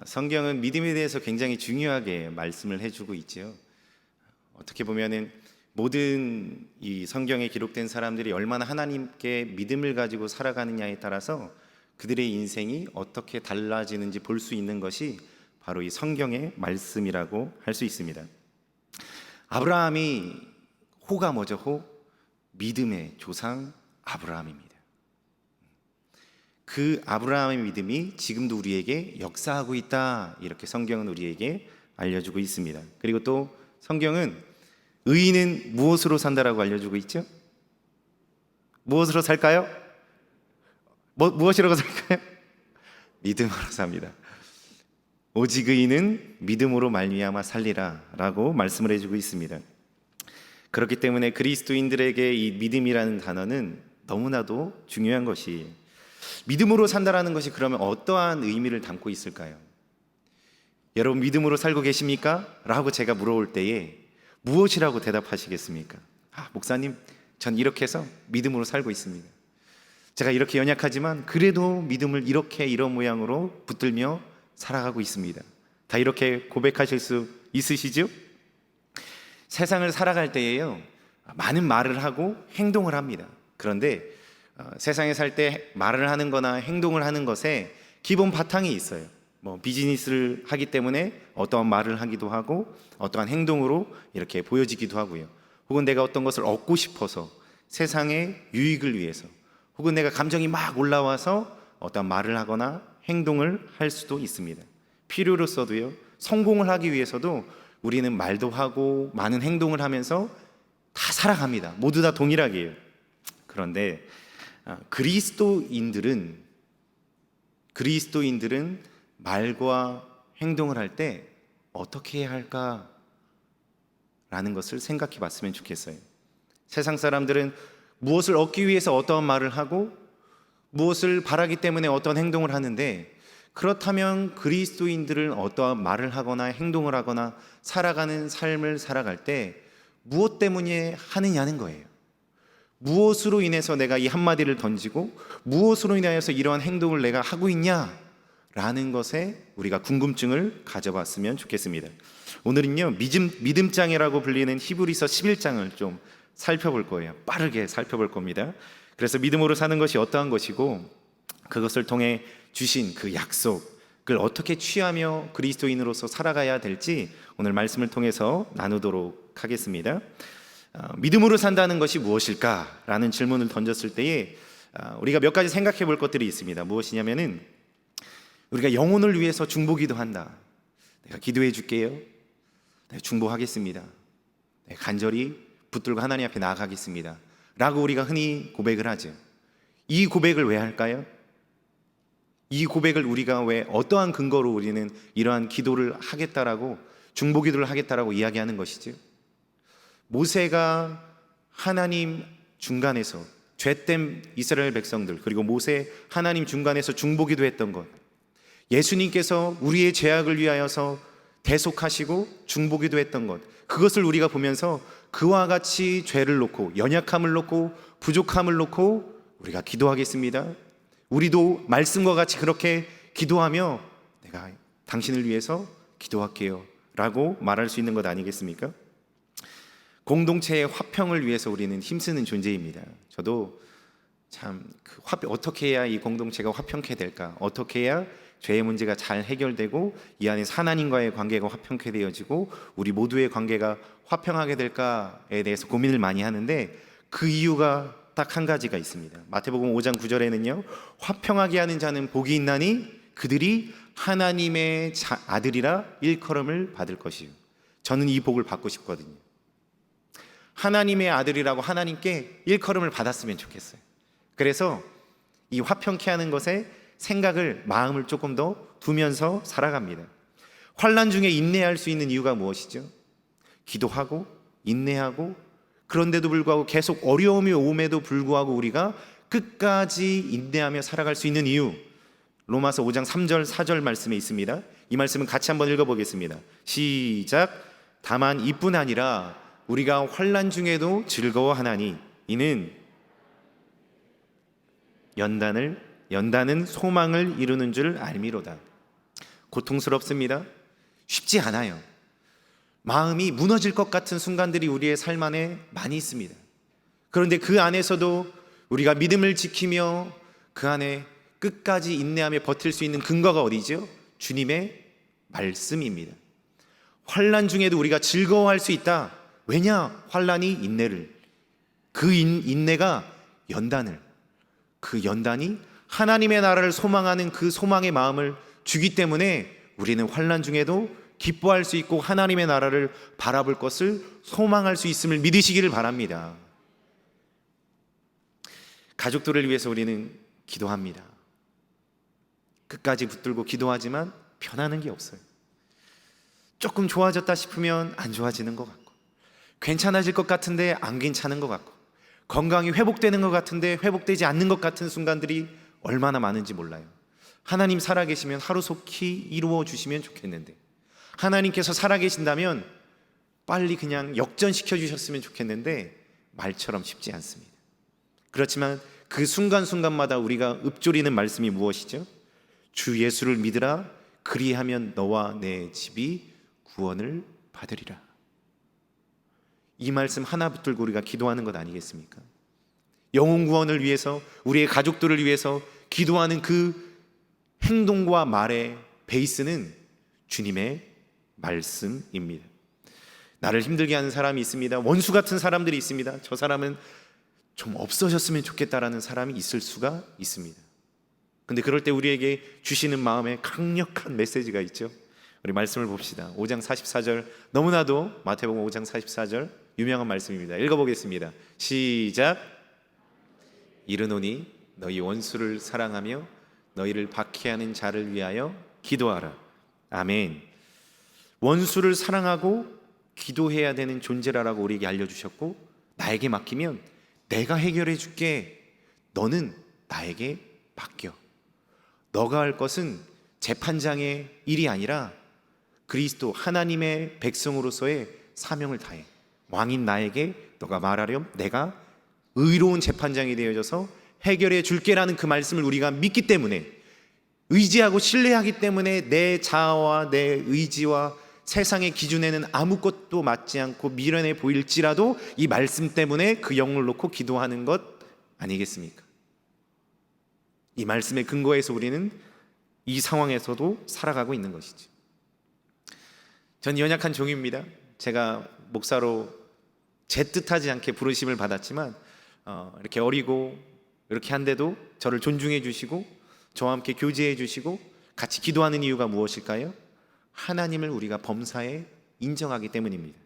성경은 믿음에 대해서 굉장히 중요하게 말씀을 해주고 있지요. 어떻게 보면은 모든 이 성경에 기록된 사람들이 얼마나 하나님께 믿음을 가지고 살아가느냐에 따라서 그들의 인생이 어떻게 달라지는지 볼 수 있는 것이 바로 이 성경의 말씀이라고 할 수 있습니다. 아브라함이 호가 뭐죠? 호? 믿음의 조상 아브라함입니다. 그 아브라함의 믿음이 지금도 우리에게 역사하고 있다, 이렇게 성경은 우리에게 알려주고 있습니다. 그리고 또 성경은 의인은 무엇으로 산다라고 알려주고 있죠? 무엇으로 살까요? 무엇이라고 살까요? 믿음으로 삽니다. 오직 의인은 믿음으로 말미암아 살리라 라고 말씀을 해주고 있습니다. 그렇기 때문에 그리스도인들에게 이 믿음이라는 단어는 너무나도 중요한 것이, 믿음으로 산다라는 것이 그러면 어떠한 의미를 담고 있을까요? 여러분 믿음으로 살고 계십니까? 라고 제가 물어볼 때에 무엇이라고 대답하시겠습니까? 목사님, 전 이렇게 해서 믿음으로 살고 있습니다. 제가 이렇게 연약하지만 그래도 믿음을 이런 모양으로 붙들며 살아가고 있습니다. 다 이렇게 고백하실 수 있으시죠? 세상을 살아갈 때에요, 많은 말을 하고 행동을 합니다. 그런데 세상에 살 때 말을 하는 거나 행동을 하는 것에 기본 바탕이 있어요. 비즈니스를 하기 때문에 어떠한 말을 하기도 하고 어떠한 행동으로 이렇게 보여지기도 하고요. 혹은 내가 어떤 것을 얻고 싶어서 세상의 유익을 위해서, 혹은 내가 감정이 막 올라와서 어떠한 말을 하거나 행동을 할 수도 있습니다. 필요로서도요, 성공을 하기 위해서도 우리는 말도 하고 많은 행동을 하면서 다 살아갑니다. 모두 다 동일하게요. 그런데 그리스도인들은 말과 행동을 할 때 어떻게 해야 할까라는 것을 생각해 봤으면 좋겠어요. 세상 사람들은 무엇을 얻기 위해서 어떠한 말을 하고 무엇을 바라기 때문에 어떠한 행동을 하는데, 그렇다면 그리스도인들은 어떠한 말을 하거나 행동을 하거나 살아가는 삶을 살아갈 때 무엇 때문에 하느냐는 거예요. 무엇으로 인해서 내가 이 한마디를 던지고 무엇으로 인하여서 이러한 행동을 내가 하고 있냐라는 것에 우리가 궁금증을 가져봤으면 좋겠습니다. 오늘은요, 믿음장이라고 불리는 히브리서 11장을 좀 살펴볼 거예요. 빠르게 살펴볼 겁니다. 그래서 믿음으로 사는 것이 어떠한 것이고, 그것을 통해 주신 그 약속을 어떻게 취하며 그리스도인으로서 살아가야 될지 오늘 말씀을 통해서 나누도록 하겠습니다. 믿음으로 산다는 것이 무엇일까라는 질문을 던졌을 때에 우리가 몇 가지 생각해 볼 것들이 있습니다. 무엇이냐면은, 우리가 영혼을 위해서 중보기도 한다. 내가 기도해 줄게요. 내가 중보하겠습니다. 내가 간절히 붙들고 하나님 앞에 나아가겠습니다 라고 우리가 흔히 고백을 하죠. 이 고백을 왜 할까요? 이 고백을 우리가 왜, 어떠한 근거로 우리는 이러한 기도를 하겠다라고, 중보기도를 하겠다라고 이야기하는 것이죠? 모세가 하나님 중간에서, 죄된 이스라엘 백성들, 그리고 모세 하나님 중간에서 중보기도 했던 것, 예수님께서 우리의 죄악을 위하여서 대속하시고 중보기도 했던 것, 그것을 우리가 보면서 그와 같이 죄를 놓고, 연약함을 놓고, 부족함을 놓고 우리가 기도하겠습니다. 우리도 말씀과 같이 그렇게 기도하며 내가 당신을 위해서 기도할게요 라고 말할 수 있는 것 아니겠습니까? 공동체의 화평을 위해서 우리는 힘쓰는 존재입니다. 저도 참 어떻게 해야 이 공동체가 화평케 될까, 어떻게 해야 죄의 문제가 잘 해결되고 이 안에서 하나님과의 관계가 화평케 되어지고 우리 모두의 관계가 화평하게 될까에 대해서 고민을 많이 하는데, 그 이유가 딱 한 가지가 있습니다. 마태복음 5장 9절에는요, 화평하게 하는 자는 복이 있나니 그들이 하나님의 아들이라 일컬음을 받을 것이요. 저는 이 복을 받고 싶거든요. 하나님의 아들이라고 하나님께 일컬음을 받았으면 좋겠어요. 그래서 이 화평케 하는 것에 생각을, 마음을 조금 더 두면서 살아갑니다. 환난 중에 인내할 수 있는 이유가 무엇이죠? 기도하고 인내하고, 그런데도 불구하고 계속 어려움이 오음에도 불구하고 우리가 끝까지 인내하며 살아갈 수 있는 이유, 로마서 5장 3절 4절 말씀에 있습니다. 이 말씀은 같이 한번 읽어보겠습니다. 시작. 다만 이뿐 아니라 우리가 환난 중에도 즐거워하나니 이는 연단은 소망을 이루는 줄 알미로다. 고통스럽습니다. 쉽지 않아요. 마음이 무너질 것 같은 순간들이 우리의 삶 안에 많이 있습니다. 그런데 그 안에서도 우리가 믿음을 지키며 그 안에 끝까지 인내하며 버틸 수 있는 근거가 어디죠? 주님의 말씀입니다. 환난 중에도 우리가 즐거워할 수 있다. 왜냐? 환난이 인내를, 그 인내가 연단을, 그 연단이 하나님의 나라를 소망하는 그 소망의 마음을 주기 때문에 우리는 환난 중에도 기뻐할 수 있고 하나님의 나라를 바라볼 것을 소망할 수 있음을 믿으시기를 바랍니다. 가족들을 위해서 우리는 기도합니다. 끝까지 붙들고 기도하지만 변하는 게 없어요. 조금 좋아졌다 싶으면 안 좋아지는 것 같고, 괜찮아질 것 같은데 안 괜찮은 것 같고, 건강이 회복되는 것 같은데 회복되지 않는 것 같은 순간들이 얼마나 많은지 몰라요. 하나님 살아계시면 하루속히 이루어 주시면 좋겠는데, 하나님께서 살아계신다면 빨리 그냥 역전시켜 주셨으면 좋겠는데 말처럼 쉽지 않습니다. 그렇지만 그 순간순간마다 우리가 읊조리는 말씀이 무엇이죠? 주 예수를 믿으라. 그리하면 너와 내 집이 구원을 받으리라. 이 말씀 하나 붙들고 우리가 기도하는 것 아니겠습니까? 영혼 구원을 위해서, 우리의 가족들을 위해서 기도하는 그 행동과 말의 베이스는 주님의 말씀입니다. 나를 힘들게 하는 사람이 있습니다. 원수 같은 사람들이 있습니다. 저 사람은 좀 없어졌으면 좋겠다라는 사람이 있을 수가 있습니다. 근데 그럴 때 우리에게 주시는 마음에 강력한 메시지가 있죠. 우리 말씀을 봅시다. 5장 44절, 너무나도 마태복음 5장 44절 유명한 말씀입니다. 읽어보겠습니다. 시작. 이르노니 너희 원수를 사랑하며 너희를 박해하는 자를 위하여 기도하라. 아멘. 원수를 사랑하고 기도해야 되는 존재라고 우리에게 알려주셨고, 나에게 맡기면 내가 해결해 줄게. 너는 나에게 맡겨. 너가 할 것은 재판장의 일이 아니라 그리스도 하나님의 백성으로서의 사명을 다해. 왕인 나에게 너가 말하렴. 내가 의로운 재판장이 되어져서 해결해 줄게라는 그 말씀을 우리가 믿기 때문에, 의지하고 신뢰하기 때문에 내 자아와 내 의지와 세상의 기준에는 아무것도 맞지 않고 미련해 보일지라도 이 말씀 때문에 그 영을 놓고 기도하는 것 아니겠습니까? 이 말씀의 근거에서 우리는 이 상황에서도 살아가고 있는 것이죠. 전 연약한 종입니다. 제가 목사로 제 뜻하지 않게 부르심을 받았지만 이렇게 어리고 이렇게 한데도 저를 존중해 주시고 저와 함께 교제해 주시고 같이 기도하는 이유가 무엇일까요? 하나님을 우리가 범사에 인정하기 때문입니다.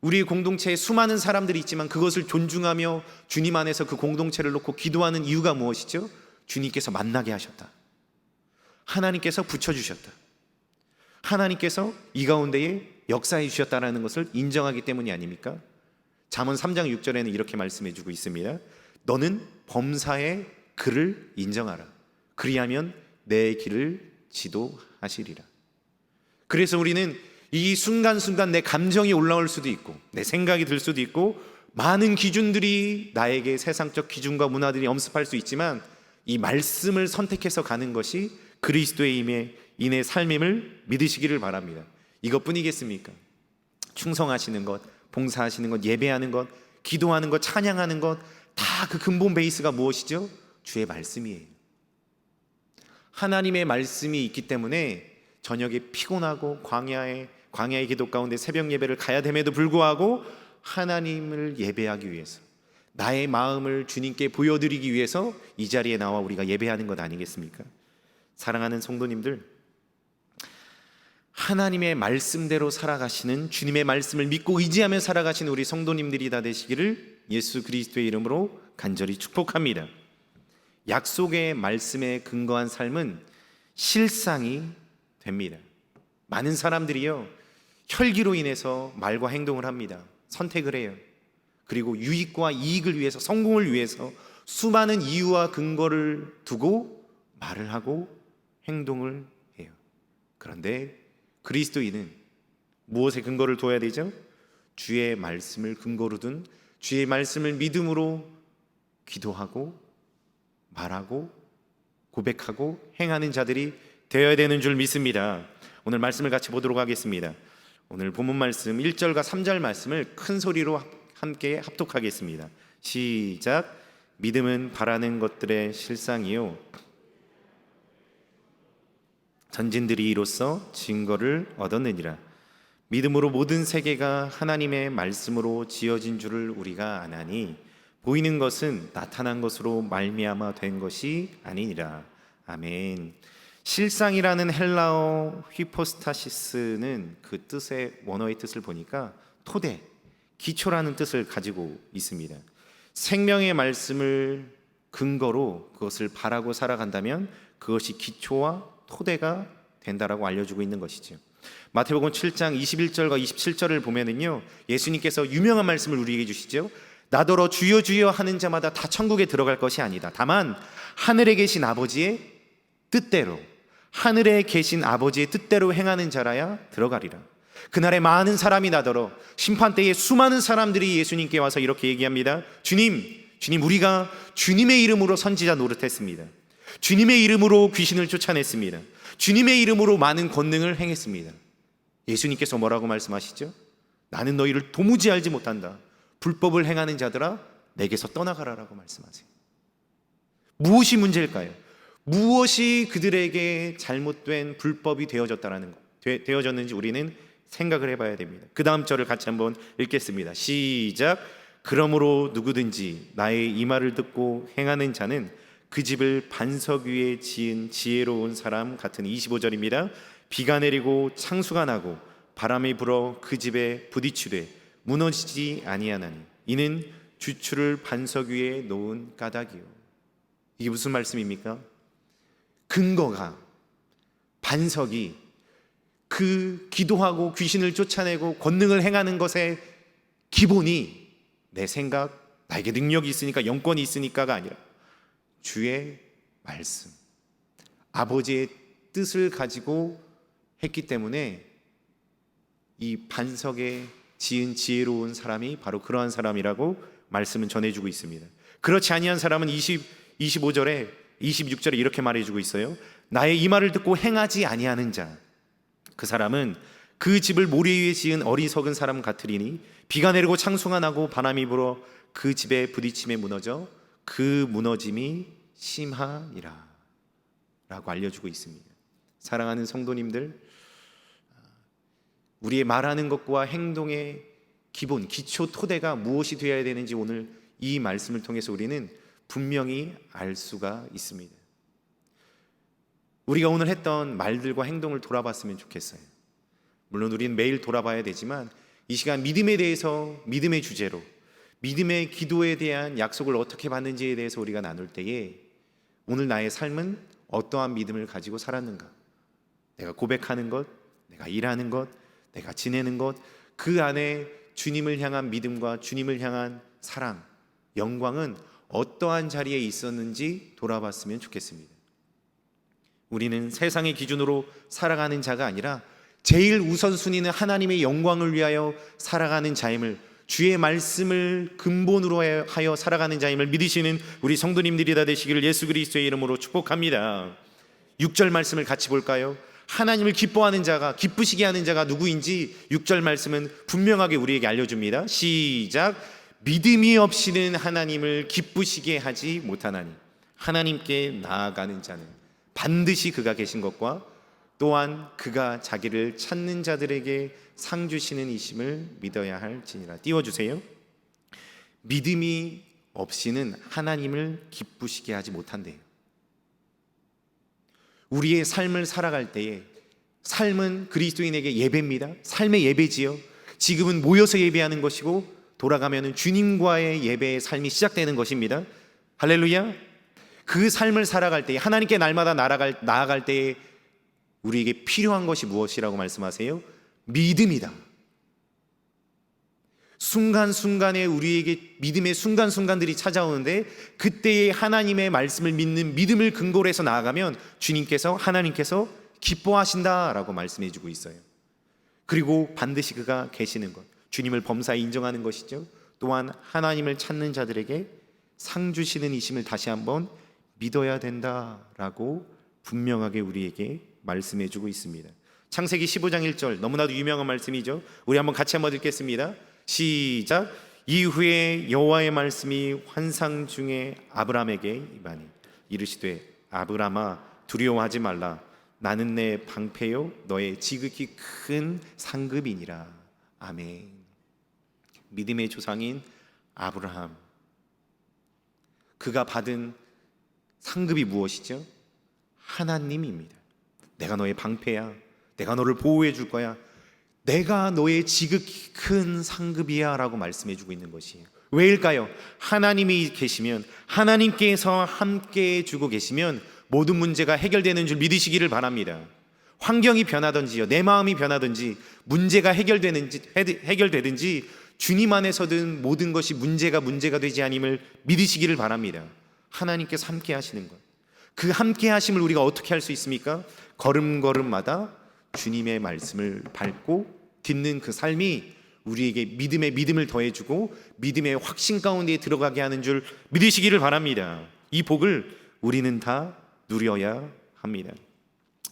우리 공동체에 수많은 사람들이 있지만 그것을 존중하며 주님 안에서 그 공동체를 놓고 기도하는 이유가 무엇이죠? 주님께서 만나게 하셨다. 하나님께서 붙여주셨다. 하나님께서 이 가운데에 역사해 주셨다는 것을 인정하기 때문이 아닙니까? 잠언 3장 6절에는 이렇게 말씀해 주고 있습니다. 너는 범사의 그를 인정하라. 그리하면 내 길을 지도하시리라. 그래서 우리는 이 순간순간 내 감정이 올라올 수도 있고 내 생각이 들 수도 있고 많은 기준들이 나에게 세상적 기준과 문화들이 엄습할 수 있지만 이 말씀을 선택해서 가는 것이 그리스도의 인의 삶임을 믿으시기를 바랍니다. 이것뿐이겠습니까? 충성하시는 것, 봉사하시는 것, 예배하는 것, 기도하는 것, 찬양하는 것, 다 그 근본 베이스가 무엇이죠? 주의 말씀이에요. 하나님의 말씀이 있기 때문에 저녁에 피곤하고 광야의 기도 가운데 새벽 예배를 가야 됨에도 불구하고 하나님을 예배하기 위해서, 나의 마음을 주님께 보여드리기 위해서 이 자리에 나와 우리가 예배하는 것 아니겠습니까? 사랑하는 성도님들, 하나님의 말씀대로 살아가시는, 주님의 말씀을 믿고 의지하며 살아가시는 우리 성도님들이 다 되시기를 예수 그리스도의 이름으로 간절히 축복합니다. 약속의 말씀에 근거한 삶은 실상이 됩니다. 많은 사람들이요, 혈기로 인해서 말과 행동을 합니다. 선택을 해요. 그리고 유익과 이익을 위해서, 성공을 위해서 수많은 이유와 근거를 두고 말을 하고 행동을 해요. 그런데 그리스도인은 무엇에 근거를 둬야 되죠? 주의 말씀을 근거로 둔, 주의 말씀을 믿음으로 기도하고 말하고 고백하고 행하는 자들이 되어야 되는 줄 믿습니다. 오늘 말씀을 같이 보도록 하겠습니다. 오늘 본문 말씀 1절과 3절 말씀을 큰 소리로 함께 합독하겠습니다. 시작. 믿음은 바라는 것들의 실상이요 전진들이 이로써 증거를 얻었느니라. 믿음으로 모든 세계가 하나님의 말씀으로 지어진 줄을 우리가 아나니 보이는 것은 나타난 것으로 말미암아 된 것이 아니니라. 아멘. 실상이라는 헬라어 휘포스타시스는 그 뜻의 원어의 뜻을 보니까 토대, 기초라는 뜻을 가지고 있습니다. 생명의 말씀을 근거로 그것을 바라고 살아간다면 그것이 기초와 토대가 된다라고 알려주고 있는 것이죠. 마태복음 7장 21절과 27절을 보면은요, 예수님께서 유명한 말씀을 우리에게 주시죠. 나더러 주여 주여 하는 자마다 다 천국에 들어갈 것이 아니다. 다만 하늘에 계신 아버지의 뜻대로, 하늘에 계신 아버지의 뜻대로 행하는 자라야 들어가리라. 그날에 많은 사람이 나더러 심판때에 수많은 사람들이 예수님께 와서 이렇게 얘기합니다. 주님 우리가 주님의 이름으로 선지자 노릇했습니다. 주님의 이름으로 귀신을 쫓아냈습니다. 주님의 이름으로 많은 권능을 행했습니다. 예수님께서 뭐라고 말씀하시죠? 나는 너희를 도무지 알지 못한다. 불법을 행하는 자들아 내게서 떠나가라라고 말씀하세요. 무엇이 문제일까요? 무엇이 그들에게 잘못된 불법이 되어졌다라는 것, 되어졌는지 우리는 생각을 해봐야 됩니다. 그 다음 절을 같이 한번 읽겠습니다. 시작. 그러므로 누구든지 나의 이 말을 듣고 행하는 자는 그 집을 반석 위에 지은 지혜로운 사람 같은 25절입니다. 비가 내리고 창수가 나고 바람이 불어 그 집에 부딪히되 무너지지 아니하나니 이는 주추를 반석 위에 놓은 까닭이요. 이게 무슨 말씀입니까? 근거가, 반석이 그 기도하고 귀신을 쫓아내고 권능을 행하는 것의 기본이 내 생각, 나에게 능력이 있으니까, 영권이 있으니까가 아니라 주의 말씀, 아버지의 뜻을 가지고 했기 때문에 이 반석에 지은 지혜로운 사람이 바로 그러한 사람이라고 말씀은 전해주고 있습니다. 그렇지 아니한 사람은 25절에 26절에 이렇게 말해주고 있어요. 나의 이 말을 듣고 행하지 아니하는 자, 그 사람은 그 집을 모래 위에 지은 어리석은 사람 같으리니 비가 내리고 창수가 나고 바람이 불어 그 집에 부딪힘에 무너져 그 무너짐이 심하니라 라고 알려주고 있습니다. 사랑하는 성도님들, 우리의 말하는 것과 행동의 기본, 기초 토대가 무엇이 되어야 되는지 오늘 이 말씀을 통해서 우리는 분명히 알 수가 있습니다. 우리가 오늘 했던 말들과 행동을 돌아봤으면 좋겠어요. 물론 우리는 매일 돌아봐야 되지만 이 시간 믿음에 대해서, 믿음의 주제로, 믿음의 기도에 대한 약속을 어떻게 받는지에 대해서 우리가 나눌 때에 오늘 나의 삶은 어떠한 믿음을 가지고 살았는가, 내가 고백하는 것, 내가 일하는 것, 내가 지내는 것, 그 안에 주님을 향한 믿음과 주님을 향한 사랑, 영광은 어떠한 자리에 있었는지 돌아봤으면 좋겠습니다. 우리는 세상의 기준으로 살아가는 자가 아니라 제일 우선순위는 하나님의 영광을 위하여 살아가는 자임을, 주의 말씀을 근본으로 하여 살아가는 자임을 믿으시는 우리 성도님들이 다 되시기를 예수 그리스도의 이름으로 축복합니다. 6절 말씀을 같이 볼까요? 하나님을 기뻐하는 자가, 기쁘시게 하는 자가 누구인지 6절 말씀은 분명하게 우리에게 알려줍니다. 시작. 믿음이 없이는 하나님을 기쁘시게 하지 못하나니 하나님께 나아가는 자는 반드시 그가 계신 것과 또한 그가 자기를 찾는 자들에게 상 주시는 이심을 믿어야 할지니라. 띄워주세요. 믿음이 없이는 하나님을 기쁘시게 하지 못한대요. 우리의 삶을 살아갈 때에 삶은 그리스도인에게 예배입니다. 삶의 예배지요. 지금은 모여서 예배하는 것이고 돌아가면 주님과의 예배의 삶이 시작되는 것입니다. 할렐루야. 그 삶을 살아갈 때에, 하나님께 날마다 나아갈 때에 우리에게 필요한 것이 무엇이라고 말씀하세요? 믿음이다. 순간순간에 우리에게 믿음의 순간순간들이 찾아오는데 그때의 하나님의 말씀을 믿는 믿음을 근거로 해서 나아가면 주님께서, 하나님께서 기뻐하신다라고 말씀해 주고 있어요. 그리고 반드시 그가 계시는 것, 주님을 범사에 인정하는 것이죠. 또한 하나님을 찾는 자들에게 상 주시는 이심을 다시 한번 믿어야 된다라고 분명하게 우리에게 말씀해 주고 있습니다. 창세기 15장 1절, 너무나도 유명한 말씀이죠. 우리 같이 한번 읽겠습니다. 시작. 이후에 여호와의 말씀이 환상 중에 아브라함에게 임하니 이르시되 아브라함아 두려워하지 말라. 나는 내 방패요 너의 지극히 큰 상급이니라. 아멘. 믿음의 조상인 아브라함, 그가 받은 상급이 무엇이죠? 하나님입니다. 내가 너의 방패야. 내가 너를 보호해 줄 거야. 내가 너의 지극히 큰 상급이야 라고 말씀해 주고 있는 것이에요. 왜일까요? 하나님이 계시면, 하나님께서 함께 주고 계시면 모든 문제가 해결되는 줄 믿으시기를 바랍니다. 환경이 변하든지요, 내 마음이 변하든지, 문제가 해결되든지 주님 안에서든 모든 것이 문제가 되지 않음을 믿으시기를 바랍니다. 하나님께서 함께 하시는 것, 그 함께 하심을 우리가 어떻게 할 수 있습니까? 걸음걸음마다 주님의 말씀을 밟고 듣는 그 삶이 우리에게 믿음을 더해주고 믿음의 확신 가운데 들어가게 하는 줄 믿으시기를 바랍니다. 이 복을 우리는 다 누려야 합니다.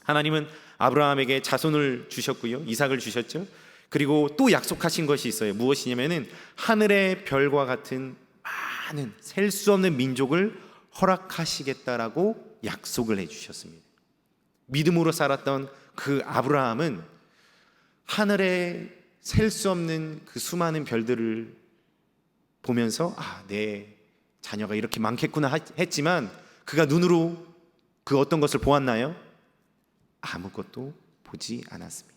하나님은 아브라함에게 자손을 주셨고요, 이삭을 주셨죠. 그리고 또 약속하신 것이 있어요. 무엇이냐면은 하늘의 별과 같은 많은 셀 수 없는 민족을 허락하시겠다라고 약속을 해주셨습니다. 믿음으로 살았던 그 아브라함은 하늘에 셀 수 없는 그 수많은 별들을 보면서 내 자녀가 이렇게 많겠구나 했지만 그가 눈으로 그 어떤 것을 보았나요? 아무것도 보지 않았습니다.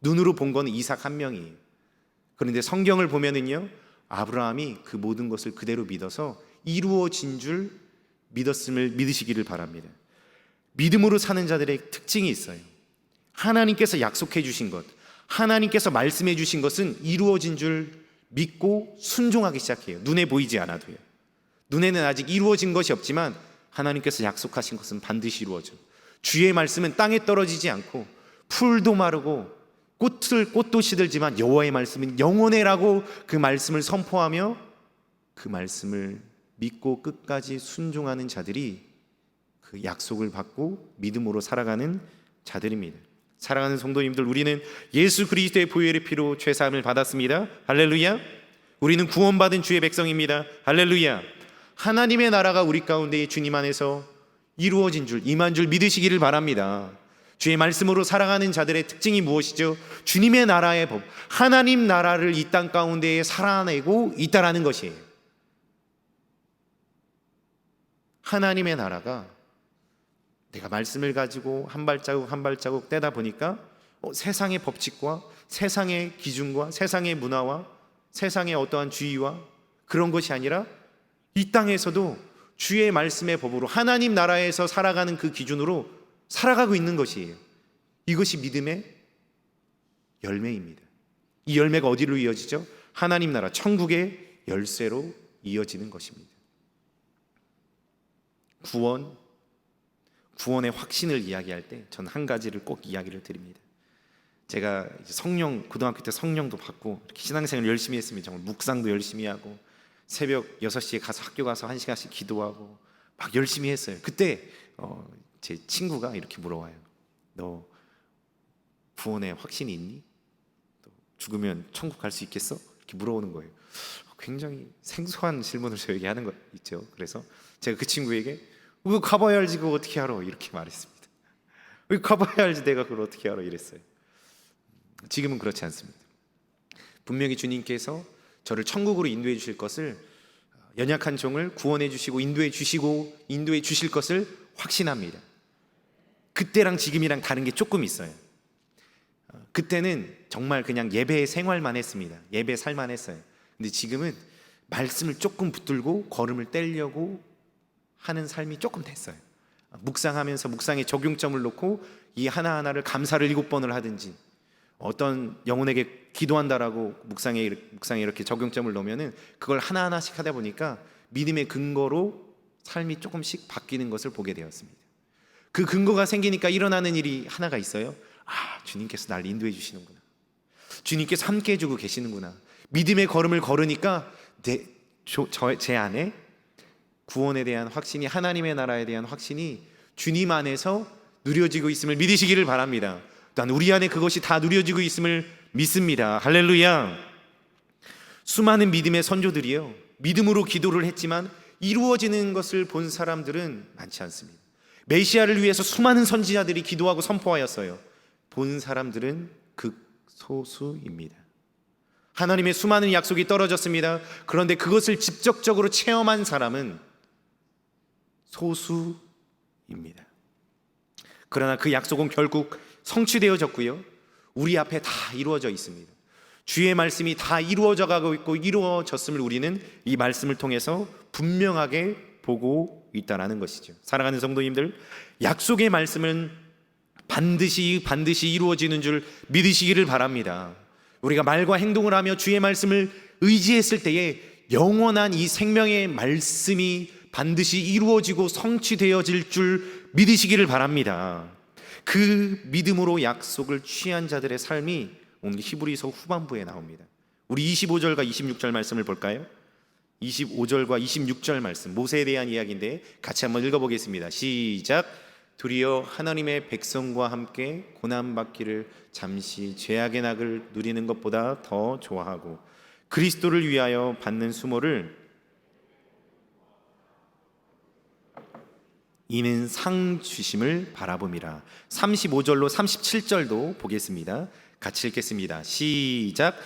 눈으로 본 건 이삭 한 명이에요. 그런데 성경을 보면은요, 아브라함이 그 모든 것을 그대로 믿어서 이루어진 줄 믿었음을 믿으시기를 바랍니다. 믿음으로 사는 자들의 특징이 있어요. 하나님께서 약속해 주신 것, 하나님께서 말씀해 주신 것은 이루어진 줄 믿고 순종하기 시작해요. 눈에 보이지 않아도요. 눈에는 아직 이루어진 것이 없지만 하나님께서 약속하신 것은 반드시 이루어져. 주의 말씀은 땅에 떨어지지 않고 풀도 마르고 꽃도 시들지만 여호와의 말씀은 영원해라고 그 말씀을 선포하며 그 말씀을 믿고 끝까지 순종하는 자들이 그 약속을 받고 믿음으로 살아가는 자들입니다. 사랑하는 성도님들, 우리는 예수 그리스도의 보혈의 피로 죄사함을 받았습니다. 할렐루야. 우리는 구원받은 주의 백성입니다. 할렐루야. 하나님의 나라가 우리 가운데 주님 안에서 이루어진 줄, 임한 줄 믿으시기를 바랍니다. 주의 말씀으로 살아가는 자들의 특징이 무엇이죠? 주님의 나라의 법, 하나님 나라를 이 땅 가운데에 살아내고 있다라는 것이에요. 하나님의 나라가 내가 말씀을 가지고 한 발자국 한 발자국 떼다 보니까 세상의 법칙과 세상의 기준과 세상의 문화와 세상의 어떠한 주의와 그런 것이 아니라 이 땅에서도 주의 말씀의 법으로 하나님 나라에서 살아가는 그 기준으로 살아가고 있는 것이에요. 이것이 믿음의 열매입니다. 이 열매가 어디로 이어지죠? 하나님 나라, 천국의 열쇠로 이어지는 것입니다. 구원의 확신을 이야기할 때 전 한 가지를 꼭 이야기를 드립니다. 제가 고등학교 때 성령도 받고 이렇게 신앙생활을 열심히 했습니다. 정말 묵상도 열심히 하고 새벽 6시에 가서 학교 가서 1시간씩 기도하고 막 열심히 했어요. 그때 제 친구가 이렇게 물어와요. 너 구원의 확신이 있니? 또 죽으면 천국 갈 수 있겠어? 이렇게 물어오는 거예요. 굉장히 생소한 질문을 저에게 하는 거 있죠. 그래서 제가 그 친구에게 왜 가봐야 알지 그거 어떻게 알아? 이렇게 말했습니다. 왜 가봐야 알지 내가 그걸 어떻게 알아? 이랬어요. 지금은 그렇지 않습니다. 분명히 주님께서 저를 천국으로 인도해 주실 것을, 연약한 종을 구원해 주시고 인도해 주실 것을 확신합니다. 그때랑 지금이랑 다른 게 조금 있어요. 그때는 정말 그냥 예배 생활만 했습니다. 예배 살만 했어요. 근데 지금은 말씀을 조금 붙들고 걸음을 떼려고 하는 삶이 조금 됐어요. 묵상하면서 묵상에 적용점을 놓고 이 하나하나를 감사를 7번을 하든지, 어떤 영혼에게 기도한다라고 묵상에 이렇게 적용점을 놓으면은 그걸 하나하나씩 하다 보니까 믿음의 근거로 삶이 조금씩 바뀌는 것을 보게 되었습니다. 그 근거가 생기니까 일어나는 일이 하나가 있어요. 주님께서 날 인도해 주시는구나. 주님께서 함께 해주고 계시는구나. 믿음의 걸음을 걸으니까 제 안에 구원에 대한 확신이, 하나님의 나라에 대한 확신이 주님 안에서 누려지고 있음을 믿으시기를 바랍니다. 또한 우리 안에 그것이 다 누려지고 있음을 믿습니다. 할렐루야. 수많은 믿음의 선조들이요, 믿음으로 기도를 했지만 이루어지는 것을 본 사람들은 많지 않습니다. 메시아를 위해서 수많은 선지자들이 기도하고 선포하였어요. 본 사람들은 극소수입니다. 하나님의 수많은 약속이 떨어졌습니다. 그런데 그것을 직접적으로 체험한 사람은 소수입니다. 그러나 그 약속은 결국 성취되어졌고요, 우리 앞에 다 이루어져 있습니다. 주의 말씀이 다 이루어져 가고 있고 이루어졌음을 우리는 이 말씀을 통해서 분명하게 보고 있다는 것이죠. 사랑하는 성도님들, 약속의 말씀은 반드시 이루어지는 줄 믿으시기를 바랍니다. 우리가 말과 행동을 하며 주의 말씀을 의지했을 때에 영원한 이 생명의 말씀이 반드시 이루어지고 성취되어질 줄 믿으시기를 바랍니다. 그 믿음으로 약속을 취한 자들의 삶이 오늘 히브리서 후반부에 나옵니다. 우리 25절과 26절 말씀을 볼까요? 25절과 26절 말씀, 모세에 대한 이야기인데 같이 한번 읽어보겠습니다. 시작. 도리어 하나님의 백성과 함께 고난받기를 잠시 죄악의 낙을 누리는 것보다 더 좋아하고 그리스도를 위하여 받는 수모를 이는 상 주심을 바라봄이라. 35절로 37절도 보겠습니다. 같이 읽겠습니다. 시작.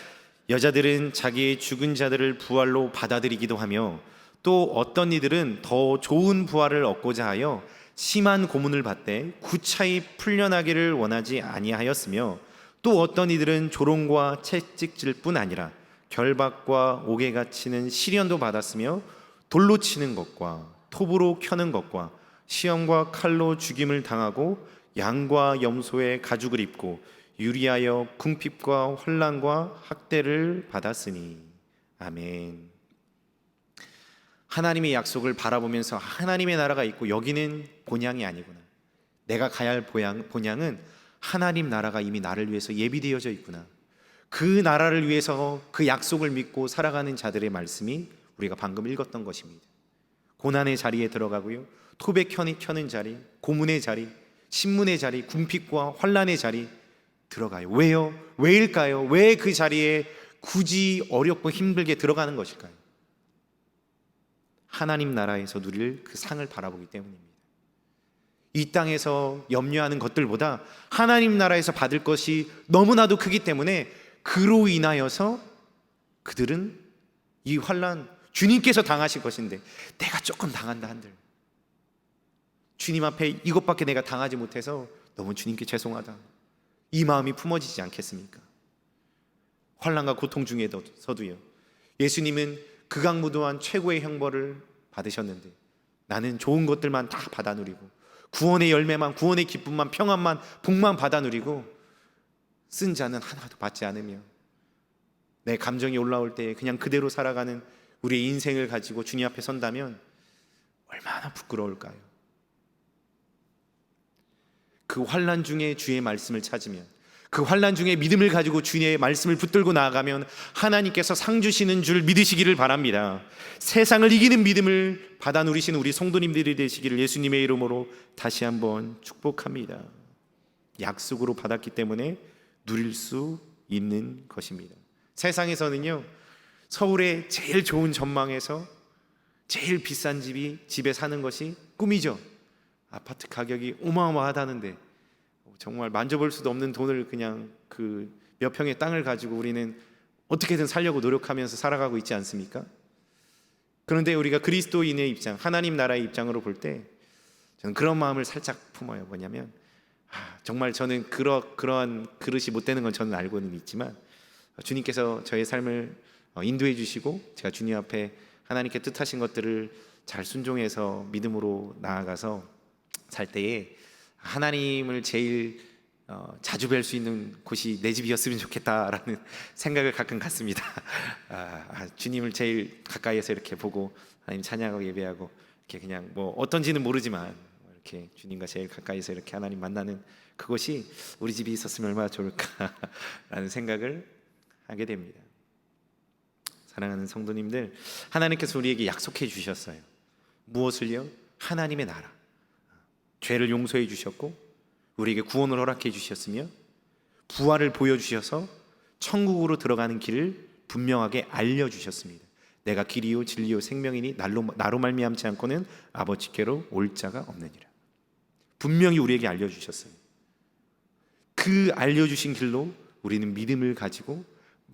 여자들은 자기의 죽은 자들을 부활로 받아들이기도 하며 또 어떤 이들은 더 좋은 부활을 얻고자 하여 심한 고문을 받되 구차히 풀려나기를 원하지 아니하였으며 또 어떤 이들은 조롱과 채찍질 뿐 아니라 결박과 옥에 갇히는 시련도 받았으며 돌로 치는 것과 톱으로 켜는 것과 시험과 칼로 죽임을 당하고 양과 염소의 가죽을 입고 유리하여 궁핍과 환난과 학대를 받았으니. 아멘. 하나님의 약속을 바라보면서 하나님의 나라가 있고 여기는 본향이 아니구나, 내가 가야 할 본향은 하나님 나라가 이미 나를 위해서 예비되어져 있구나, 그 나라를 위해서 그 약속을 믿고 살아가는 자들의 말씀이 우리가 방금 읽었던 것입니다. 고난의 자리에 들어가고요, 톱에 켜는 자리, 고문의 자리, 신문의 자리, 궁핍과 환난의 자리 들어가요. 왜요? 왜일까요? 왜 그 자리에 굳이 어렵고 힘들게 들어가는 것일까요? 하나님 나라에서 누릴 그 상을 바라보기 때문입니다. 이 땅에서 염려하는 것들보다 하나님 나라에서 받을 것이 너무나도 크기 때문에 그로 인하여서 그들은 이 환난, 주님께서 당하실 것인데 내가 조금 당한다 한들, 주님 앞에 이것밖에 내가 당하지 못해서 너무 주님께 죄송하다, 이 마음이 품어지지 않겠습니까? 환난과 고통 중에서도요, 예수님은 극악무도한 최고의 형벌을 받으셨는데 나는 좋은 것들만 다 받아 누리고 구원의 열매만, 구원의 기쁨만, 평안만, 복만 받아 누리고 쓴 자는 하나도 받지 않으며 내 감정이 올라올 때 그냥 그대로 살아가는 우리의 인생을 가지고 주님 앞에 선다면 얼마나 부끄러울까요? 그 환난 중에 주의 말씀을 찾으면, 그 환난 중에 믿음을 가지고 주님의 말씀을 붙들고 나아가면 하나님께서 상 주시는 줄 믿으시기를 바랍니다. 세상을 이기는 믿음을 받아 누리시는 우리 성도님들이 되시기를 예수님의 이름으로 다시 한번 축복합니다. 약속으로 받았기 때문에 누릴 수 있는 것입니다. 세상에서는요, 서울의 제일 좋은 전망에서 제일 비싼 집에 사는 것이 꿈이죠. 아파트 가격이 어마어마하다는데 정말 만져볼 수도 없는 돈을 그냥 그 몇 평의 땅을 가지고 우리는 어떻게든 살려고 노력하면서 살아가고 있지 않습니까? 그런데 우리가 그리스도인의 입장, 하나님 나라의 입장으로 볼 때 저는 그런 마음을 살짝 품어요. 뭐냐면 정말 저는 그러한 그릇이 못 되는 건 저는 알고는 있지만 주님께서 저의 삶을 인도해 주시고 제가 주님 앞에 하나님께 뜻하신 것들을 잘 순종해서 믿음으로 나아가서 살 때에 하나님을 제일 자주 뵐 수 있는 곳이 내 집이었으면 좋겠다라는 생각을 가끔 갖습니다. 주님을 제일 가까이에서 이렇게 보고 하나님 찬양하고 예배하고 이렇게 그냥 뭐 어떤지는 모르지만 이렇게 주님과 제일 가까이서 이렇게 하나님 만나는 그것이 우리 집이 있었으면 얼마나 좋을까라는 생각을 하게 됩니다. 사랑하는 성도님들, 하나님께서 우리에게 약속해 주셨어요. 무엇을요? 하나님의 나라, 죄를 용서해 주셨고 우리에게 구원을 허락해 주셨으며 부활을 보여주셔서 천국으로 들어가는 길을 분명하게 알려주셨습니다. 내가 길이요 진리요 생명이니 나로 말미암지 않고는 아버지께로 올 자가 없느니라. 분명히 우리에게 알려주셨어요. 그 알려주신 길로 우리는 믿음을 가지고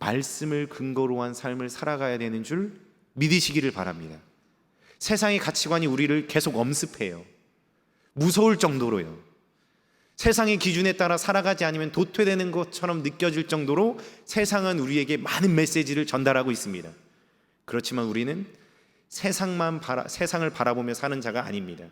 말씀을 근거로 한 삶을 살아가야 되는 줄 믿으시기를 바랍니다. 세상의 가치관이 우리를 계속 엄습해요. 무서울 정도로요. 세상의 기준에 따라 살아가지 않으면 도태되는 것처럼 느껴질 정도로 세상은 우리에게 많은 메시지를 전달하고 있습니다. 그렇지만 우리는 세상을 바라보며 사는 자가 아닙니다.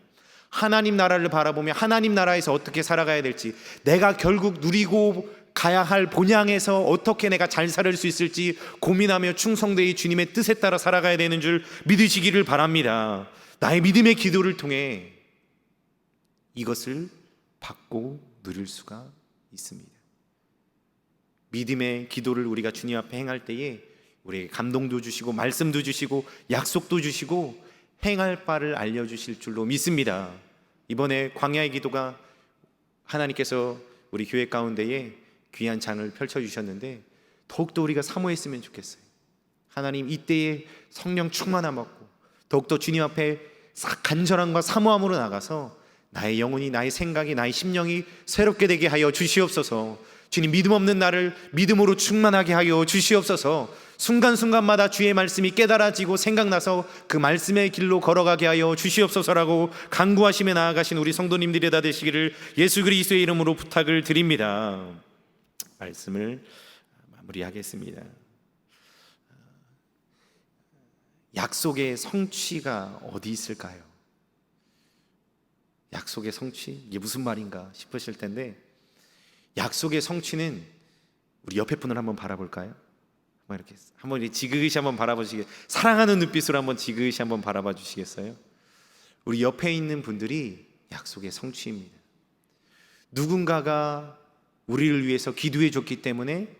하나님 나라를 바라보며 하나님 나라에서 어떻게 살아가야 될지, 내가 결국 누리고 가야 할 본향에서 어떻게 내가 잘 살을 수 있을지 고민하며 충성되이 주님의 뜻에 따라 살아가야 되는 줄 믿으시기를 바랍니다. 나의 믿음의 기도를 통해 이것을 받고 누릴 수가 있습니다. 믿음의 기도를 우리가 주님 앞에 행할 때에 우리에게 감동도 주시고 말씀도 주시고 약속도 주시고 행할 바를 알려주실 줄로 믿습니다. 이번에 광야의 기도가 하나님께서 우리 교회 가운데에 귀한 장을 펼쳐주셨는데 더욱더 우리가 사모했으면 좋겠어요. 하나님, 이때에 성령 충만함 얻고 더욱더 주님 앞에 간절함과 사모함으로 나가서 나의 영혼이, 나의 생각이, 나의 심령이 새롭게 되게 하여 주시옵소서. 주님, 믿음 없는 나를 믿음으로 충만하게 하여 주시옵소서. 순간순간마다 주의 말씀이 깨달아지고 생각나서 그 말씀의 길로 걸어가게 하여 주시옵소서라고 간구하시며 나아가신 우리 성도님들이 다 되시기를 예수 그리스도의 이름으로 부탁을 드립니다. 말씀을 마무리하겠습니다. 약속의 성취가 어디 있을까요? 약속의 성취? 이게 무슨 말인가 싶으실 텐데, 약속의 성취는 우리 옆에 분을 한번 바라볼까요? 한번 이렇게 지그시 한번 바라보시겠어요? 사랑하는 눈빛으로 한번 지그시 한번 바라봐 주시겠어요? 우리 옆에 있는 분들이 약속의 성취입니다. 누군가가 우리를 위해서 기도해 줬기 때문에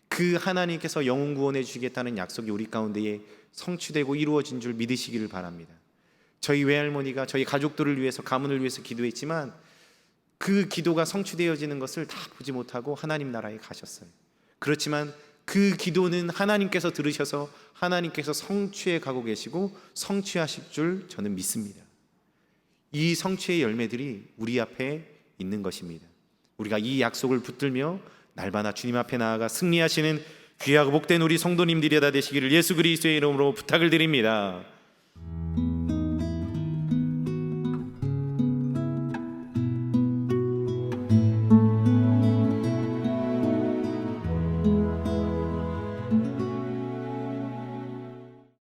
그 하나님께서 영혼 구원해 주시겠다는 약속이 우리 가운데에 성취되고 이루어진 줄 믿으시기를 바랍니다. 저희 외할머니가 저희 가족들을 위해서, 가문을 위해서 기도했지만 그 기도가 성취되어지는 것을 다 보지 못하고 하나님 나라에 가셨어요. 그렇지만 그 기도는 하나님께서 들으셔서 하나님께서 성취해 가고 계시고 성취하실 줄 저는 믿습니다. 이 성취의 열매들이 우리 앞에 있는 것입니다. 우리가 이 약속을 붙들며 날마다 주님 앞에 나아가 승리하시는 귀하고 복된 우리 성도님들이 다 되시기를 예수 그리스도의 이름으로 부탁을 드립니다.